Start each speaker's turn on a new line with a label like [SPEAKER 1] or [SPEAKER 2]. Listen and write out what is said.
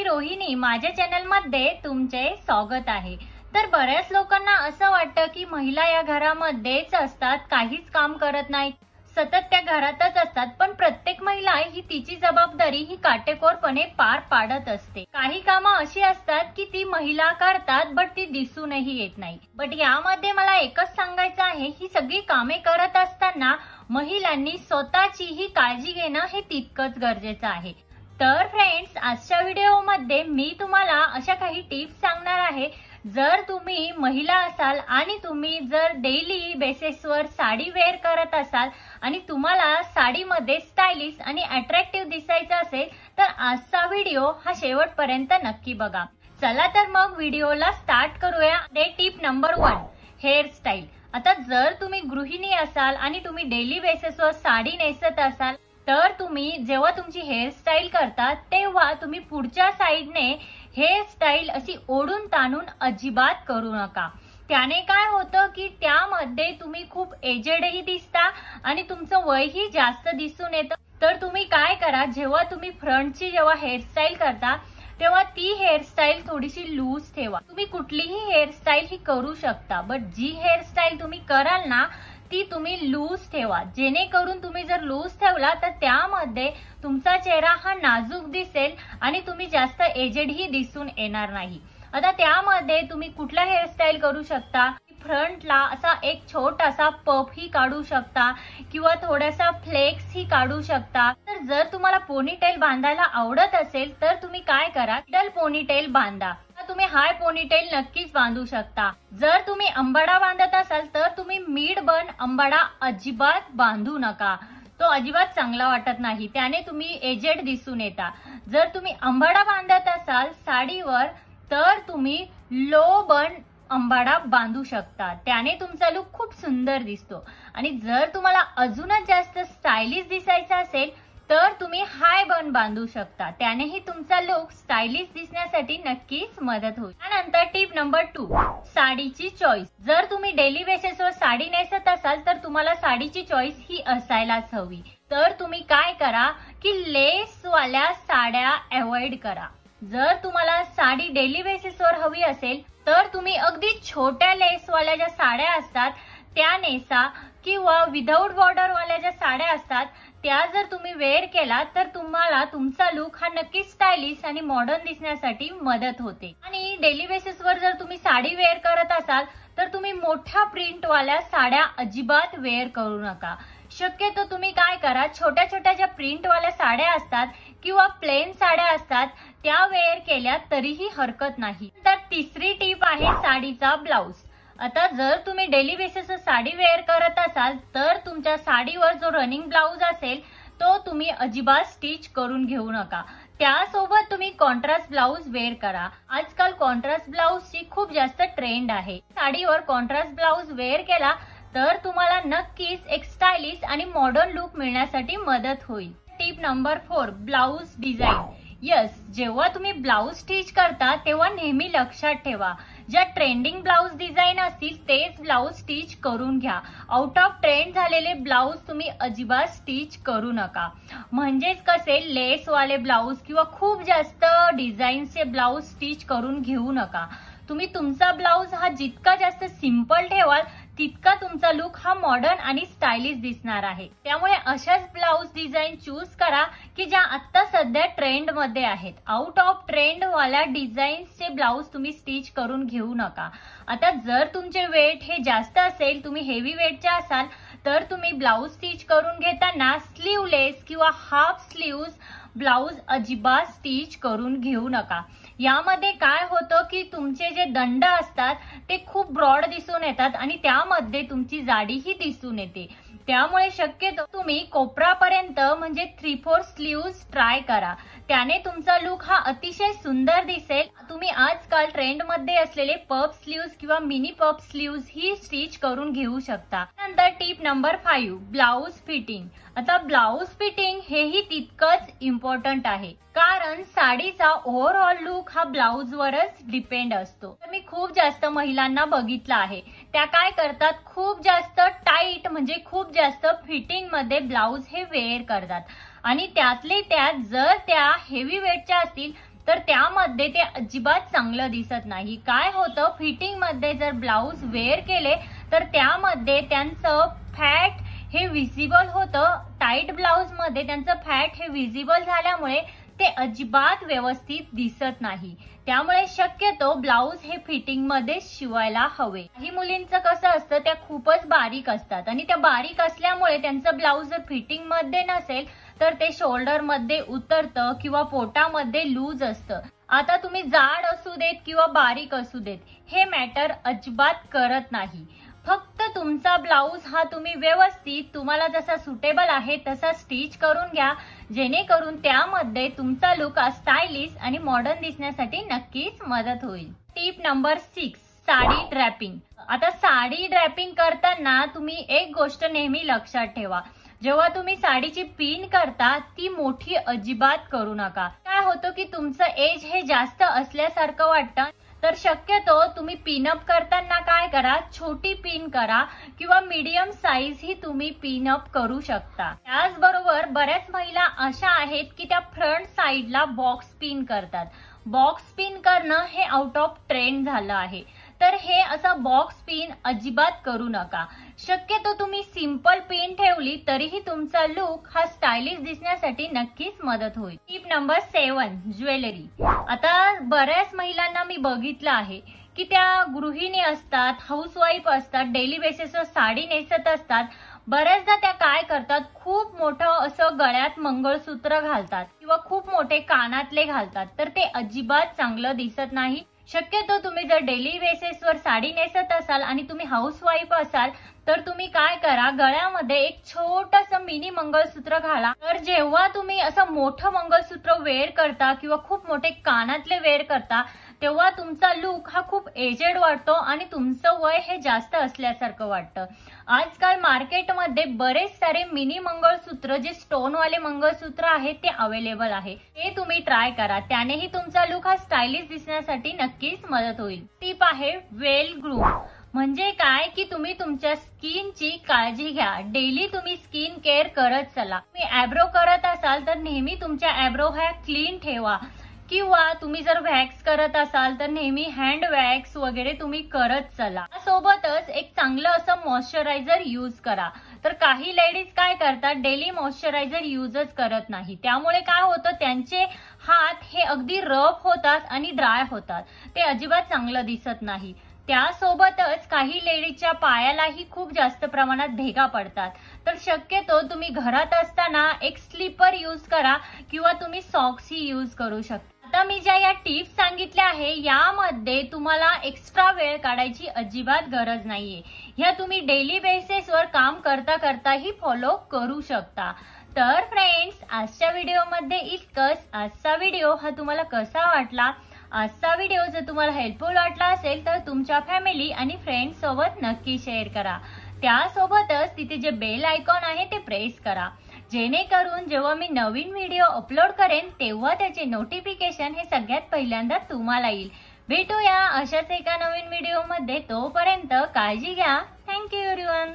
[SPEAKER 1] मी रोहिणी, माझ्या चॅनल मध्ये तुमचे स्वागत आहे। तर बऱ्याच लोकांना असं वाटतं की महिला या घरामध्येच असतात, काहीच काम करत नाही, सतत त्या घरातच असतात। पण प्रत्येक महिला ही तिची जबाबदारी ही काटेकोरपणे पार पाडत असते। काही कामं अशी असतात की ती महिला करतात बट ती दिसूनही येत नाही। बट यामध्ये मला एकच सांगायचं आहे, ही सगळी कामे करत असताना महिलांनी स्वतःची ही काळजी घेणं हे तितकंच गरजेचं आहे। तर फ्रेंड्स, आजच्या व्हिडिओमध्ये मी तुम्हाला अशा काही टिप्स सांगणार आहे। जर तुम्ही महिला असाल आणि तुम्ही जर डेली बेसिसवर साडी वेअर करत असाल आणि तुम्हाला साडीमध्ये स्टायलिश आणि अट्रॅक्टिव्ह दिसायचं असेल तर आजचा व्हिडिओ हा शेवटपर्यंत नक्की बघा। चला तर मग व्हिडिओला स्टार्ट करूया। Tip number 1, hairstyle. आता जर तुम्ही गृहिणी असाल आणि तुम्ही डेली बेसिसवर साडी नेसत असाल तर तुम्ही जेव्हा तुमची हेअरस्टाईल करता तेव्हा तुम्ही पुढच्या साइडने हेअरस्टाईल अशी ओढून ताणून अजिबात करू नका। त्याने काय होतं की त्यामध्ये तुम्ही खूप एजेडही दिसता आणि तुमचं वयही जास्त दिसून येतं। तर तुम्ही काय करा, जेव्हा तुम्ही फ्रंटची हेअरस्टाईल करता तेव्हा ती हेअरस्टाईल थोडीशी लूज ठेवा। तुम्ही कुठलीही हेअरस्टाईल ही करू शकता, बट जी हेअरस्टाईल तुम्ही कराल ना ती तुम्ही लूज ठेवा। जेणेकरून तुम्ही जर लूज ठेवला तर त्यामध्ये तुमचा चेहरा हा नाजूक दिसेल आणि तुम्ही जास्त एजेडही दिसून येणार नाही। आता त्यामध्ये तुम्ही कुठला हेअरस्टाईल करू शकता, फ्रंटला असा एक छोटासा पफ ही काढू शकता किंवा थोडासा फ्लेक्स ही काढू शकता। तर जर तुम्हाला पोनीटेल बांधायला आवडत असेल तर तुम्ही काय करा, मिडल पोनीटेल बांधा। तुम्ही हाय पोनीटेल नक्कीच बांधू शकता। जर तुम्ही अंबाडा बांधत असाल तर तुम्ही मिड बन अंबाडा अजिबात बांधू नका, तो अजिबात चांगला वाटत नाही, त्याने तुम्ही एजेड दिसून येता। जर तुम्ही अंबाडा बांधत असाल साडीवर तर तुम्ही लो बन अंबाडा बांधू शकता, त्याने तुमचा लुक खूप सुंदर दिसतो। आणि जर तुम्हाला अजूनच जास्त स्टायलिश दिसायचं असेल तर तुम्ही हाय बन बांधू शकता, त्यानेही तुमचा लुक स्टायलिश दिसण्यासाठी नक्कीच मदत होईल। त्यानंतर टिप नंबर 2, साडीची चॉईस। जर तुम्ही डेली बेसिसवर साडी नेसत असाल तर तुम्हाला साडीची चॉईस ही असायलाच हवी। तर तुम्ही काय करा की लेस वाल्या साड्या अवॉइड करा। जर तुम्हाला साडी डेली बेसिसवर हवी असेल तर तुम्ही अगदी छोट्या लेसवाल्या ज्या साड्या असतात त्या नेसा किंवा विदाऊट बॉर्डर वाल्या ज्या साड्या असतात त्या जर तुम्ही वेअर केला तर तुम्हाला तुमचा लुक हा नक्की स्टायलिश आणि मॉडर्न दिसण्यासाठी मदत होते। आणि डेली बेसिसवर जर तुम्ही साडी वेअर करत असाल तर तुम्ही मोठ्या प्रिंटवाल्या साड्या अजिबात वेअर करू नका। शक्यतो तुम्ही काय करा, छोट्या छोट्या ज्या प्रिंटवाल्या साड्या असतात किंवा प्लेन साड्या असतात त्या वेअर केल्या तरीही हरकत नाही। तर तिसरी टिप आहे साडीचा ब्लाउज। आता जर तुम्ही डेली बेसिसवर साडी वेअर करत असाल तर तुमच्या साडीवर जो रनिंग ब्लाउज असेल तो तुम्ही अजिबात स्टिच करून घेऊ नका। त्यासोबत तुम्ही कॉन्ट्रास्ट ब्लाउज वेअर करा। आजकाल कॉन्ट्रास्ट ब्लाउजची खूप जास्त ट्रेंड आहे। साडीवर कॉन्ट्रास्ट ब्लाउज वेअर केला तर तुम्हाला नक्कीच एक स्टायलिश आणि मॉडर्न लुक मिळण्यासाठी मदत होईल। Tip number 4, blouse design. Yes, जेव्हा तुम्ही ब्लाउज स्टिच करता तेव्हा नेहमी लक्षात ठेवा, ज्या ट्रेंडिंग ब्लाउज डिझाइन असतील तेच ब्लाउज स्टिच करून घ्या। आउट ऑफ ट्रेंड झालेले ब्लाउज तुम्ही अजिबात स्टिच करू नका। म्हणजेच कसे, लेसवाले ब्लाउज किंवा खूप जास्त डिझाईनचे ब्लाउज स्टिच करून घेऊ नका। तुम्ही तुमचा ब्लाउज हा जितका जास्त सिंपल ठेवाल तितका तुमचा लुक हा मॉडर्न आणि स्टायलिश दिसणार आहे। त्यामुळे अशाच ब्लाउज डिझाइन चूज करा की ज्या आता सध्या ट्रेंड मध्ये आहेत। आउट ऑफ ट्रेंड वाल्या डिझाईन्सचे ब्लाउज तुम्ही स्टिच करून घेऊ नका। आता जर तुमचे वेट हे जास्त असेल, तुम्ही हेवी वेटचे असाल तर तुम्ही ब्लाउज स्टिच करून घेताना स्लीवलेस किंवा हाफ स्लीव्ज ब्लाउज अजिबात स्टिच करून घेऊ नका। यामध्ये काय होतं की तुमचे जे दंड असतात ते खूप ब्रॉड दिसून येतात आणि त्यामध्ये तुमची जाडीही दिसून येते। त्यामुळे शक्यतो तुम्ही कोपरापर्यंत म्हणजे 3/4 स्लीव्ज ट्राय करा, त्याने तुमचा लुक हा अतिशय सुंदर दिसेल। तुम्ही आजकाल ट्रेंड मध्ये असलेले पफ स्लीव्ज किंवा मिनी पफ स्लीव्ज ही स्टिच करून घेऊ शकता। नंतर टिप नंबर 5, ब्लाउज फिटिंग। आता ब्लाउज फिटिंग हेही तितकंच इम्पॉर्टंट आहे, कारण साडीचा ओव्हरऑल लुक हा ब्लाउजवरच डिपेंड असतो। मी खूप जास्त महिलांना बघितलं आहे, त्या काय करतात, खूप जास्त टाईट म्हणजे खूप जास्त फिटिंग मध्ये ब्लाउज हे वेअर करतात आणि त्यातले त्यात जर त्या हेवी वेटच्या असतील तर त्यामध्ये ते अजिबात चांगलं दिसत नाही. काय होतं, फिटिंग मध्ये जर ब्लाऊज वेअर केले तर त्यामध्ये त्यांचं फॅट हे विजिबल होतं. टाईट ब्लाऊज मध्ये त्यांचं फॅट हे विजिबल झाल्यामुळे ते अजिबात व्यवस्थित दिसत नाही. त्यामुळे शक्यतो ब्लाऊज हे फिटिंग मध्ये शिवायला हवे. काही मुलींचं कसं असतं, त्या खूपच बारीक असतात आणि त्या बारीक असल्यामुळे त्यांचं ब्लाऊज जर फिटिंग मध्ये नसेल तर ते शोल्डर मध्ये उतरतं किंवा पोटामध्ये लूज असतं. आता तुम्ही जाड असू देत किंवा बारीक असू देत, हे मॅटर अजिबात करत नाही. फक्त तुमचा ब्लाऊज हा तुम्ही व्यवस्थित तुम्हाला जसा सुटेबल आहे तसा स्टिच करून घ्या, जेणेकरून त्यामध्ये तुमचा लुक स्टायलिश आणि मॉडर्न दिसण्यासाठी नक्कीच मदत होईल. Tip number 6, sari draping. आता साडी ड्रॅपिंग करताना तुम्ही एक गोष्ट नेहमी लक्षात ठेवा, जेव्हा तुम्ही साडीची पिन करता ती मोठी अजिबात करू नका. काय होतं की तुमचं एज हे जास्त असल्यासारखं वाटतं, तर शक्यतो तुम्ही पिनअप करताना काय करा, छोटी पिन करा किंवा मीडियम साईज ही तुम्ही पिनअप करू शकता. त्याचबरोबर बऱ्याच महिला अशा आहेत की त्या फ्रंट साईडला बॉक्स पिन करतात. बॉक्स पिन करणं हे आउट ऑफ ट्रेंड झालं आहे, तर हे असं बॉक्स पिन अजिबात करू नका. शक्यतो तुम्ही सिंपल पिन ठेवली तरीही तुमचा लुक हा स्टायलिश दिसण्यासाठी नक्कीच मदत होईल. Tip number 7, jewellery. आता बऱ्याच महिलांना मी बघितलं आहे की त्या गृहिणी असतात, हाऊसवाईफ असतात, डेली बेसिसवर साडी नेसत असतात. बऱ्याचदा त्या काय करतात, खूप मोठं असं गळ्यात मंगळसूत्र घालतात किंवा खूप मोठे कानातले घालतात, तर ते अजिबात चांगलं दिसत नाही. शक्यतो तुम्ही जर डेली बेसिसवर साडी नेसत असाल आणि तुम्ही हाऊसवाईफ असाल तर तुम्ही काय करा, गळ्यामध्ये एक छोटंसं मिनी मंगळसूत्र घाला. तर जेव्हा तुम्ही असं मोठं मंगळसूत्र वेअर करता किंवा खूप मोठे कानातले वेअर करता तेव्हा तुमचा लुक हा खूप एजेड वाटतो आणि तुमचं वय हे जास्त असल्यासारखं वाटतं. आजकाल मार्केटमध्ये बरेच सारे मिनी मंगळसूत्र जे स्टोनवाले मंगळसूत्र आहेत ते अवेलेबल आहे. ते तुम्ही ट्राय करा, त्यानेही तुमचा लुक हा स्टायलिश दिसण्यासाठी नक्कीच मदत होईल. टिप आहे वेल ग्रूम. म्हणजे काय की तुम्ही तुमच्या स्किनची काळजी घ्या. डेली तुम्ही स्किन केअर करत चला. तुम्ही आयब्रो करत असाल तर नेहमी तुमच्या आयब्रो ह्या क्लीन ठेवा, किंवा तुम्ही जर वॅक्स करत असाल तर नेहमी हँड वॅक्स वगैरे तुम्ही करत चला. सोबतच एक चांगलं असं मॉइश्चरायझर यूज करा. तर काही लेडीज काय करतात, डेली मॉइश्चरायझर यूजच करत नाही. त्यामुळे काय होतं, त्यांचे हात हे अगदी रफ होतात आणि ड्राय होतात. ते अजिबात चांगलं दिसत नाही. त्यासोबतच काही लेडीजच्या पायालाही खूप जास्त प्रमाणात भेगा पडतात. तर शक्यतो तुम्ही घरात असताना एक स्लीपर यूज करा किंवा तुम्ही सॉक्सही यूज करू शकता. आता मी ज्या या टिप्स सांगितल्या आहे यामध्ये तुम्हाला एक्स्ट्रा वेळ काढायची अजिबात गरज नाहीये. ह्या तुम्ही डेली बेसिसवर काम करता करताही फॉलो करू शकता. तर फ्रेंड्स, आजच्या व्हिडिओमध्ये इतकंच. आजचा व्हिडिओ हा तुम्हाला कसा वाटला? आजचा व्हिडिओ जर तुम्हाला हेल्पफुल वाटला असेल तर तुमच्या फॅमिली आणि फ्रेंड्स सोबत नक्की शेअर करा. त्यासोबतच तिथे जे बेल आयकॉन आहे ते प्रेस करा, जेणेकरून जेव्हा मी नवीन व्हिडिओ अपलोड करेन तेव्हा त्याचे नोटिफिकेशन हे सगळ्यात पहिल्यांदा तुम्हाला येईल. भेटूया अशाच एका नवीन व्हिडिओमध्ये. तोपर्यंत काळजी घ्या. Thank you everyone.